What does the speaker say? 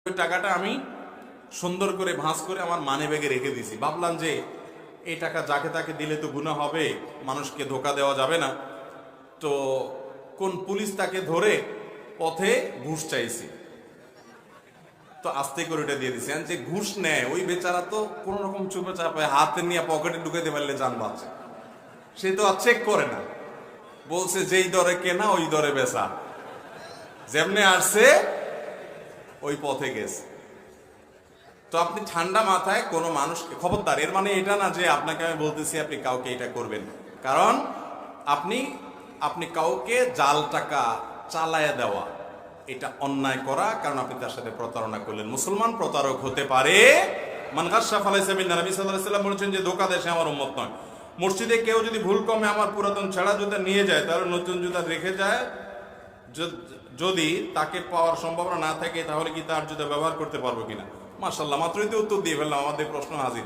ওই টাকাটা আমি সুন্দর করে ভাঁজ করে আমার মানি ব্যাগে রেখে দিয়েছি। ভাবলাম যে এই টাকা যাকে তাকে দিলে তো গুনাহ হবে, মানুষকে ধোকা দেওয়া যাবে না। তো কোন পুলিশ তাকে ধরে পথে ঘুষ চাইছি, তো আস্তে করে ওটা দিয়ে দিছে। যে ঘুষ নেয় ওই বেচারা তো কোন রকম চুপে চাপে হাতে নিয়ে পকেটে ঢুকাতে পারলে জান বাঁচে, সে তো আর চেক করে না। বলছে যেই দরে কেনা ওই দরে বেচা, যেমনে আসছে ওই পথে গেছে। তো আপনি ঠান্ডা মাথায় কোনো মানুষকে খবরদার, এর মানে এটা না যে আপনাকে আমি বলতেছি আপনি কাউকে এটা করবেন, কারণ আপনি কাউকে জাল টাকা চালায়া দেওয়া এটা অন্যায় করা, কারণ আপনি তার সাথে প্রতারণা করলেন। মুসলমান প্রতারক হতে পারে। মান গাশশা ফালাইসা মিন্না, নবী সাল্লাল্লাহু আলাইহি ওয়াসাল্লাম বলেছেন যে ধোঁকা দেয় সে আমার উম্মত নয়। মসজিদে কেউ যদি ভুল কমে আমার পুরাতন ছেঁড়া জুতা নিয়ে যায়, তাহলে নতুন জুতা রেখে যায়, যদি তাকে পাওয়ার সম্ভাবনা না থাকে তাহলে কি তার জুতা ব্যবহার করতে পারবো কিনা? মাশাআল্লাহ, মাত্রই তো উত্তর দিয়ে ফেললাম, আমাদের প্রশ্ন হাজির।